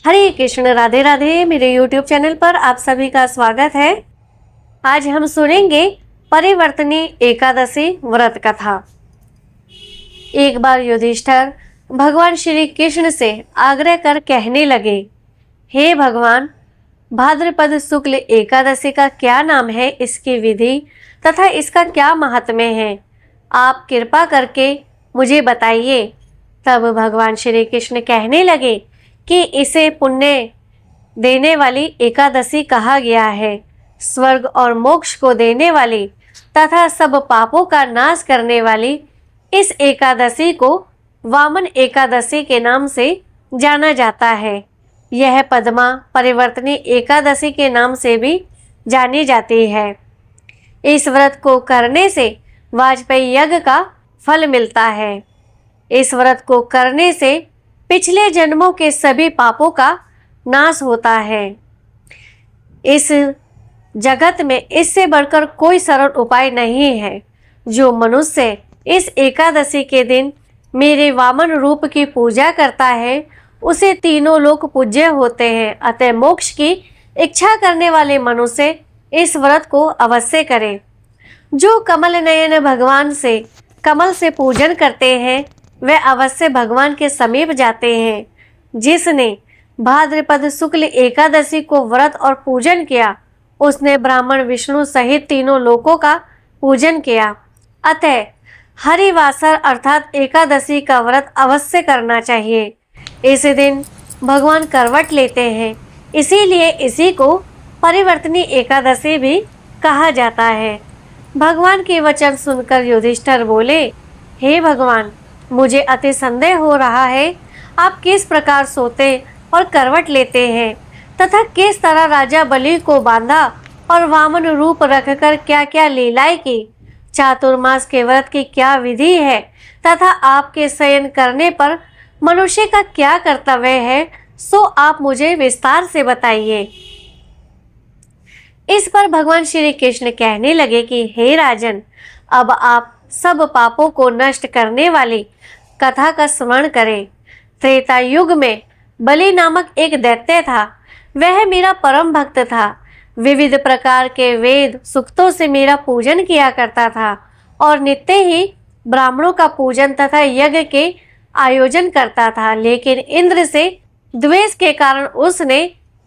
हरे कृष्ण, राधे राधे। मेरे YouTube channel पर आप सभी का स्वागत है। आज हम सुनेंगे परिवर्तनी एकादशी व्रत कथा। एक बार युधिष्ठिर भगवान श्री कृष्ण से आग्रह कर कहने लगे, हे भगवान, भाद्रपद शुक्ल एकादशी का क्या नाम है, इसकी विधि तथा इसका क्या महात्म्य है, आप कृपा करके मुझे बताइए। तब भगवान श्री कृष्ण कहने लगे कि इसे पुण्य देने वाली एकादशी कहा गया है। स्वर्ग और मोक्ष को देने वाली तथा सब पापों का नाश करने वाली इस एकादशी को वामन एकादशी के नाम से जाना जाता है। यह पद्मा परिवर्तनी एकादशी के नाम से भी जानी जाती है। इस व्रत को करने से वाजपेयी यज्ञ का फल मिलता है। इस व्रत को करने से पिछले जन्मों के सभी पापों का नाश होता है। इस जगत में इससे बढ़कर कोई सरल उपाय नहीं है। जो मनुष्य इस एकादशी के दिन मेरे वामन रूप की पूजा करता है, उसे तीनों लोक पूज्य होते हैं। अतः मोक्ष की इच्छा करने वाले मनुष्य इस व्रत को अवश्य करें। जो कमल नयन भगवान से कमल से पूजन करते हैं, वे अवश्य भगवान के समीप जाते हैं। जिसने भाद्रपद शुक्ल एकादशी को व्रत और पूजन किया, उसने ब्राह्मण विष्णु सहित तीनों लोकों का पूजन किया। अतः हरिवासर अर्थात एकादशी का व्रत अवश्य करना चाहिए। इस दिन भगवान करवट लेते हैं, इसीलिए इसी को परिवर्तनी एकादशी भी कहा जाता है। भगवान के वचन सुनकर युधिष्ठिर बोले, हे भगवान, मुझे अति संदेह हो रहा है, आप किस प्रकार सोते और करवट लेते हैं तथा किस तरह राजा बलि को बांधा और वामन रूप रखकर क्या क्या लीलाएं की। चातुर्मास के व्रत की क्या विधि है तथा आपके शयन करने पर मनुष्य का क्या कर्तव्य है, सो आप मुझे विस्तार से बताइए। इस पर भगवान श्री कृष्ण कहने लगे कि हे राजन, अब आप सब पापों को नष्ट करने वाली कथा का स्मरण करें। त्रेता युग में बलि नामक एक दैत्य था। वह मेरा परम भक्त था। विविध प्रकार के वेद सूक्तों से मेरा पूजन किया करता था और नित्य ही ब्राह्मणों का पूजन तथा यज्ञ के आयोजन करता था। लेकिन इंद्र से द्वेष के कारण उसने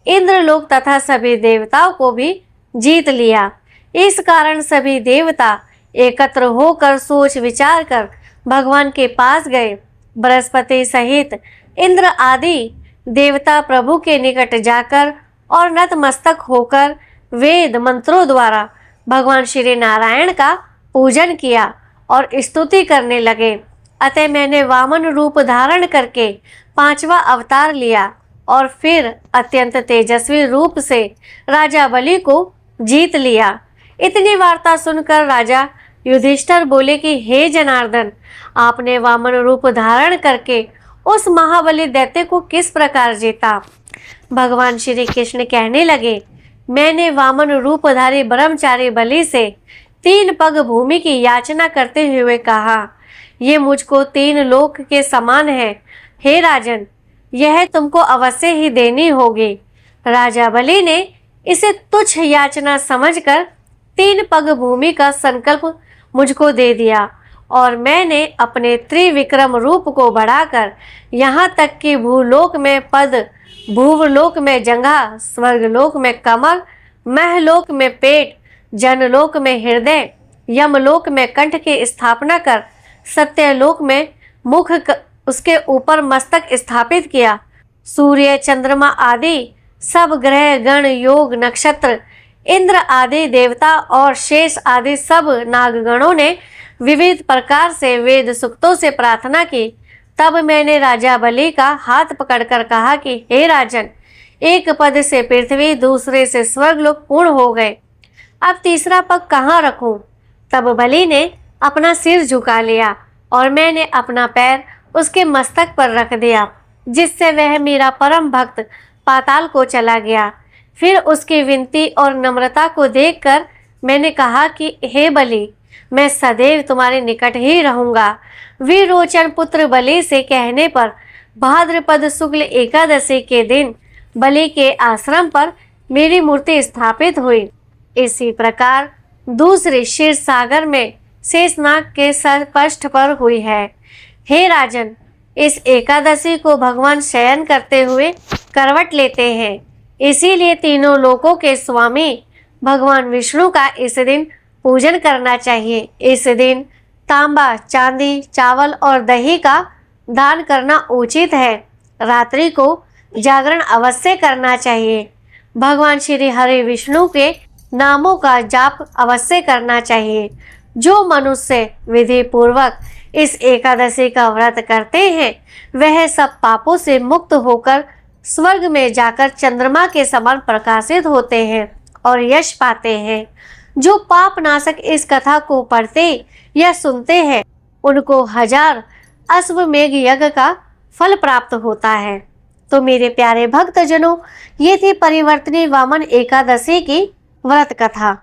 इंद्रलोक तथा सभी देवताओं को भी जीत लिया। इस कारण सभी देवता एकत्र होकर सोच विचार कर भगवान के पास गए। बृहस्पति सहित इंद्र आदि देवता प्रभु के निकट जाकर और नतमस्तक होकर वेद मंत्रों द्वारा भगवान श्री नारायण का पूजन किया और स्तुति करने लगे। अतः मैंने वामन रूप धारण करके 5वां अवतार लिया और फिर अत्यंत तेजस्वी रूप से राजा बलि को जीत लिया। इतनी वार्ता सुनकर राजा युधिष्ठिर बोले कि हे जनार्दन, आपने वामन रूप धारण करके उस महाबली दैत्य को किस प्रकार जीता। भगवान श्री कृष्ण कहने लगे, मैंने वामन रूपधारी ब्रह्मचारी बलि से 3 पग भूमि की याचना करते हुए कहा, ये मुझको 3 लोक के समान है। हे राजन, यह तुमको अवश्य ही देनी होगी। राजा बलि ने इसे तुच्छ याचना समझकर 3 पग भूमि का संकल्प मुझको दे दिया और मैंने अपने त्रिविक्रम रूप को बढ़ाकर यहाँ तक कि भूलोक में पद, भूवलोक में जंघा, स्वर्गलोक में कमर, महलोक में पेट, जनलोक में हृदय, यमलोक में कंठ की स्थापना कर सत्यलोक में मुख उसके ऊपर मस्तक स्थापित किया। सूर्य, चंद्रमा आदि सब ग्रह गण, योग, नक्षत्र, इंद्र आदि देवता और शेष आदि सब नागगणों ने विविध प्रकार से वेद सूक्तों से प्रार्थना की। तब मैंने राजा बलि का हाथ पकड़कर कहा कि हे राजन, एक पद से पृथ्वी, दूसरे से स्वर्गलोक पूर्ण हो गए, अब तीसरा पग कहाँ रखूं। तब बलि ने अपना सिर झुका लिया और मैंने अपना पैर उसके मस्तक पर रख दिया, जिससे वह मेरा परम भक्त पाताल को चला गया। फिर उसकी विनती और नम्रता को देखकर मैंने कहा कि हे बलि, मैं सदैव तुम्हारे निकट ही रहूंगा। विरोचन पुत्र बलि से कहने पर भाद्रपद शुक्ल एकादशी के दिन बलि के आश्रम पर मेरी मूर्ति स्थापित हुई। इसी प्रकार दूसरी क्षीर सागर में शेषनाग के सर्पष्ठ पर हुई है। हे राजन, इस एकादशी को भगवान शयन करते हुए करवट लेते हैं। इसीलिए तीनों लोकों के स्वामी भगवान विष्णु का इस दिन पूजन करना चाहिए। इस दिन तांबा, चांदी, चावल और दही का दान करना उचित है। रात्रि को जागरण अवश्य करना चाहिए। भगवान श्री हरि विष्णु के नामों का जाप अवश्य करना चाहिए। जो मनुष्य विधि पूर्वक इस एकादशी का व्रत करते हैं वह सब पापों से मुक्त होकर स्वर्ग में जाकर चंद्रमा के समान प्रकाशित होते हैं और यश पाते हैं। जो पाप नाशक इस कथा को पढ़ते या सुनते हैं उनको 1000 अश्वमेघ यज्ञ का फल प्राप्त होता है। तो मेरे प्यारे भक्तजनों, ये थी परिवर्तनी वामन एकादशी की व्रत कथा।